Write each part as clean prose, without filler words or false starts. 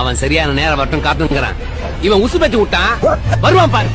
அவன் சரியான நேரம் வரட்டும் காத்துங்கிறான். இவன் உசு பத்தி விட்டான், வருவான் பாரு.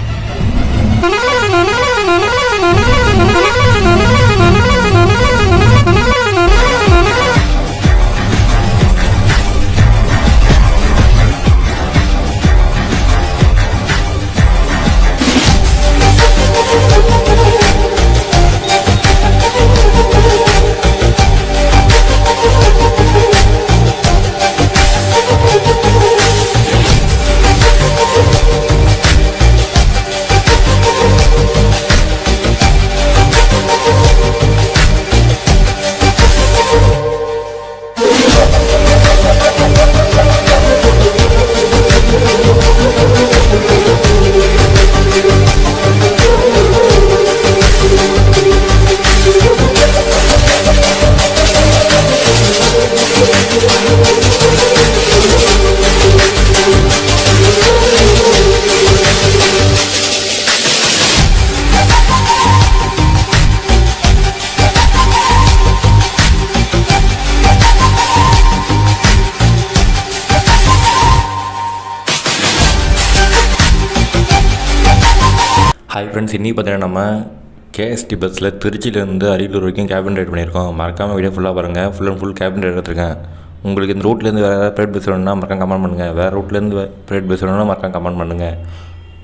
ஹாய் ஃப்ரெண்ட்ஸ், இன்றைக்கி பார்த்தீங்கன்னா நம்ம கேஎஸ்டி பஸ்ஸில் திருச்சியிலேருந்து அரியலூர் வரைக்கும் கேபின் ரைட் பண்ணியிருக்கோம். மறக்காமல் வீடியோ ஃபுல்லாக பாருங்கள். Full and full cabin right எடுத்துருக்கேன். உங்களுக்கு இந்த ரூட்லேருந்து வேறு ப்ரைவேட் பஸ் வேணும்னா மறக்காம கமெண்ட் பண்ணுங்கள். வேறு ரூட்லேருந்து ப்ரைவேட் பஸ் வேணும்னா மறக்காம கமெண்ட் பண்ணுங்கள்.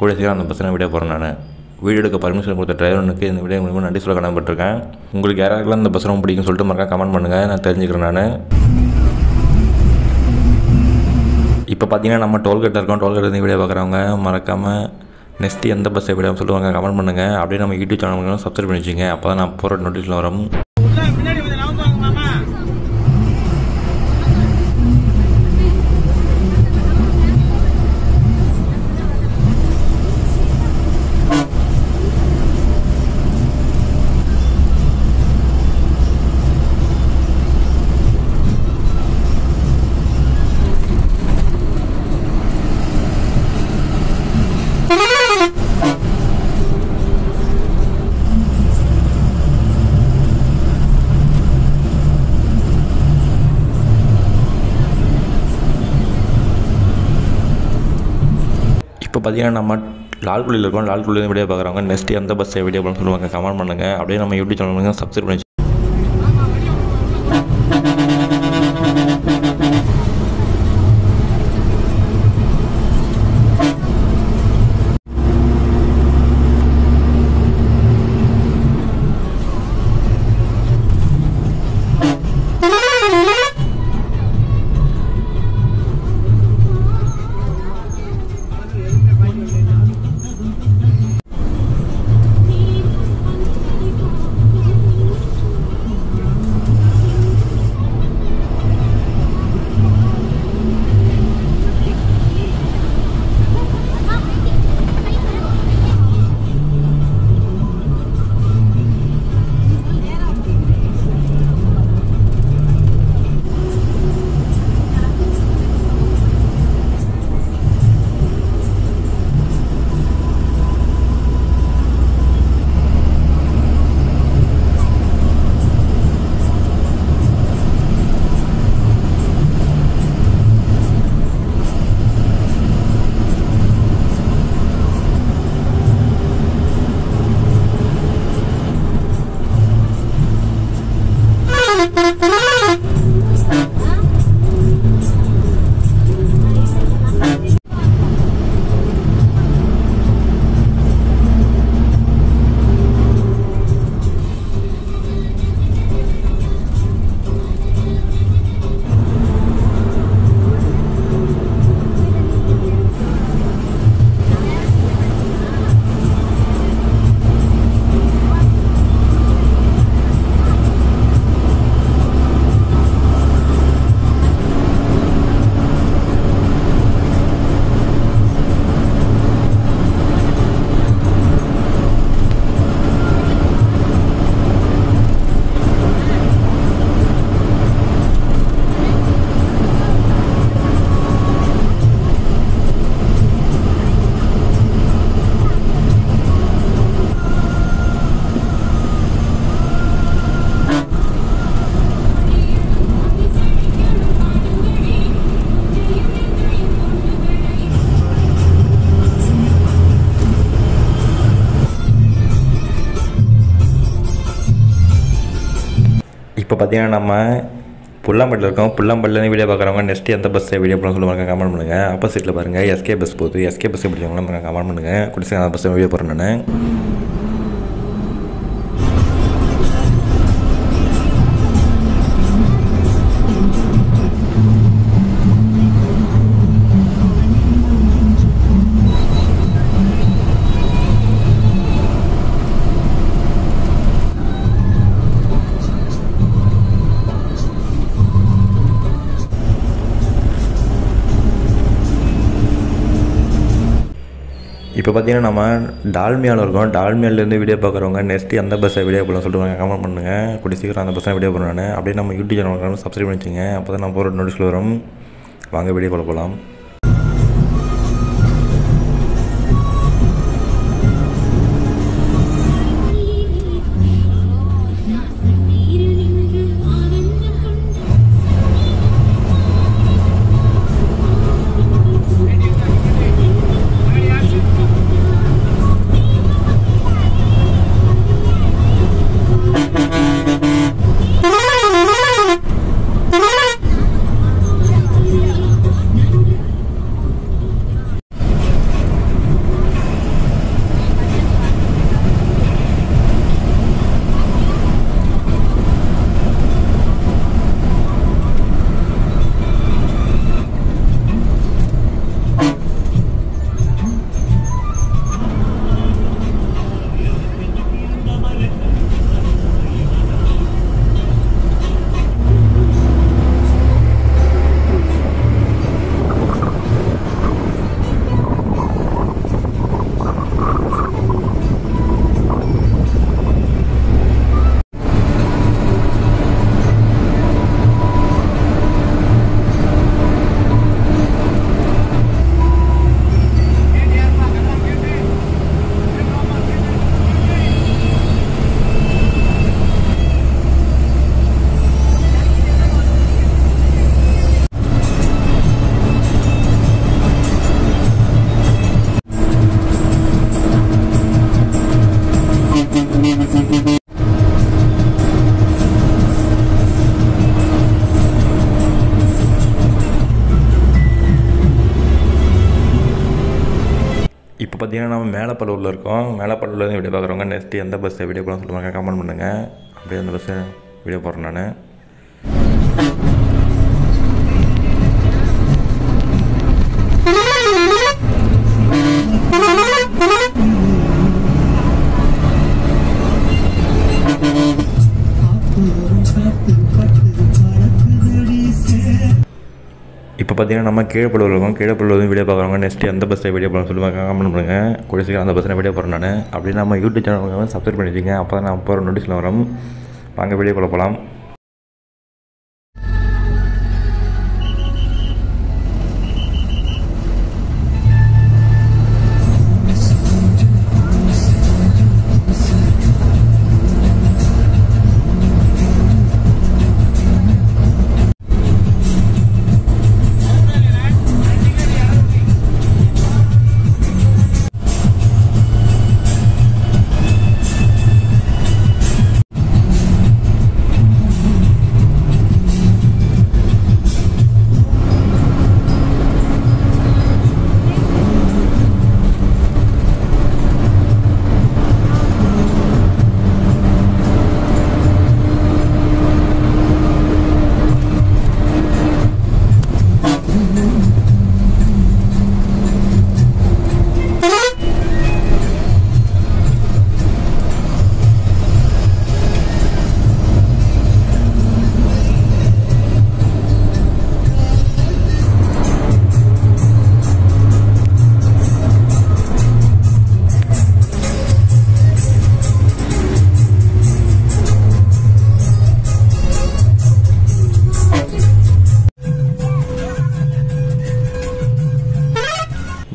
கூட சீக்கிரம் அந்த பஸ்ஸில் வீடியோ போகிறேன். நான் வீடியோ எடுக்க பர்மிஷன் கொடுத்த டிரைவனுக்கு இந்த வீடியோ மூலமாக நன்றி சொல்ல கடமைப்பட்டிருக்கேன். உங்களுக்கு யாராருக்கெல்லாம் இந்த பஸ் ரொம்ப பிடிக்கும்னு சொல்லிட்டு மறக்காம கமெண்ட் பண்ணுங்கள். நான் தெரிஞ்சுக்கிறேன். நான் இப்போ பார்த்தீங்கன்னா நம்ம டோல்கேட்டில் இருக்கோம். டோல்கேட்லேருந்து வீடியோ பார்க்குறவங்க மறக்காமல் நெக்ஸ்ட்டு எந்த பஸ்ஸை விடாமல் சொல்லுவாங்க கமெண்ட் பண்ணுங்கள். அப்படியே நம்ம யூடியூப் சேனல் சப்ஸ்கிரைப் பண்ணி வச்சுங்க. அப்போ தான் நான் போகிற நோட்டிஃபிகேஷன் வரும். இப்போ பார்த்தீங்கன்னா நம்ம லால்குடியில் இருக்கோம். லால்குடியில் வீடியோ பார்க்குறவங்க நெக்ஸ்ட்டு எந்த பஸ்ஸை வீடியோ பண்ண சொல்லுவாங்க கமெண்ட் பண்ணுங்கள். அப்படியே நம்ம யூடியூப் சேனலுங்க சப்ஸ்கிரைப் பண்ணி இப்போ பார்த்தீங்கன்னா நம்ம புல்லாம்பட்டில் இருக்கோம். புல்லாம்பட்டிலேருந்து வீடியோ பார்க்குறவங்க நெக்ஸ்ட்டு எந்த பஸ்ஸை வீடியோ போடணும்னு சொல்லுவாங்க கமெண்ட் பண்ணுங்கள். ஆப்போசிட்டில் பாருங்கள் எஸ்கே பஸ் போகுது. எஸ்கே பஸ்ஸை பிடிச்சவங்க கமெண்ட் பண்ணுங்கள். குடிச்சு அந்த பஸ்ஸை வீடியோ போடுறேன் நான். இப்போ பார்த்தீங்கன்னா நம்ம டால்மியாவில் இருக்கோம். டால்மியாவிலேருந்து வீடியோ பார்க்குறவங்க நெக்ஸ்ட்டு எந்த பஸ்ஸை வீடியோ போடலாம் சொல்லிட்டு கமெண்ட் பண்ணுங்கள். கூடிய சீக்கிரம் அந்த பஸ்ஸை வீடியோ போடுறேன் நான். அப்படியே நம்ம யூடியூப் சேனல் சப்ஸ்கிரைப் பண்ணி வச்சுங்க. அப்போ தான் நம்ம போகிற நோட்டிஃபிகேஷன் வரும். வாங்க வீடியோ போகலாம். இப்போ பார்த்தீங்கன்னா நம்ம மேலப்பல்லூரில் இருக்கோம். மேலப்பல்லூர்லேருந்து வீடியோ பார்க்குறவங்க நெக்ஸ்ட்டு எந்த பஸ்ஸை வீடியோ போடலாம் சொல்லுவாங்க கமெண்ட் பண்ணுங்கள். அப்படியே அந்த பஸ்ஸை வீடியோ போடுறேன் நான். இப்போ பார்த்தீங்கன்னா நம்ம கீழப்பள்ளூர் இருக்கோம். கீழப்பள்ளூர் வீடியோ பார்க்குறவங்க நெக்ஸ்ட்டு எந்த பஸ்ஸை வீடியோ போடலாம் சொல்லுவாங்க கமெண்ட் பண்ணுங்கள். கூடிய சீக்கிரம் அந்த பஸ்ஸை வீடியோ போடுறேன் நான். அப்படியே நம்ம யூடியூப் சேனல் சப்ஸ்கிரைப் பண்ணிடுங்க. அப்போ தான் நான் போகிற நோட்டிஃபிகேஷன் வரும். வாங்க வீடியோ போகலாம்.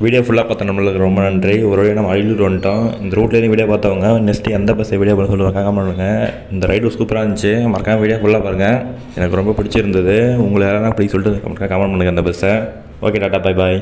வீடியோ ஃபுல்லாக பார்த்த நம்மளுக்கு ரொம்ப நன்றி. ஒரு வழியாக நம்ம அழிலூர் வந்துட்டோம். இந்த ரூட்லேருந்து வீடியோ பார்த்தவங்க நெக்ஸ்ட்டு எந்த பஸ்ஸை வீடியோ பண்ண சொல்லுவாங்க கமெண்ட் பண்ணுங்கள். இந்த ரைடு சூப்பராக இருந்துச்சு. மறக்காமல் வீடியோ ஃபுல்லாக பாருங்கள். எனக்கு ரொம்ப பிடிச்சிருந்தது. உங்களை யாராவது பிடிச்சி சொல்லிட்டு கமெண்ட் பண்ணுங்கள் அந்த பஸ்ஸை. Okay, tata, bye bye.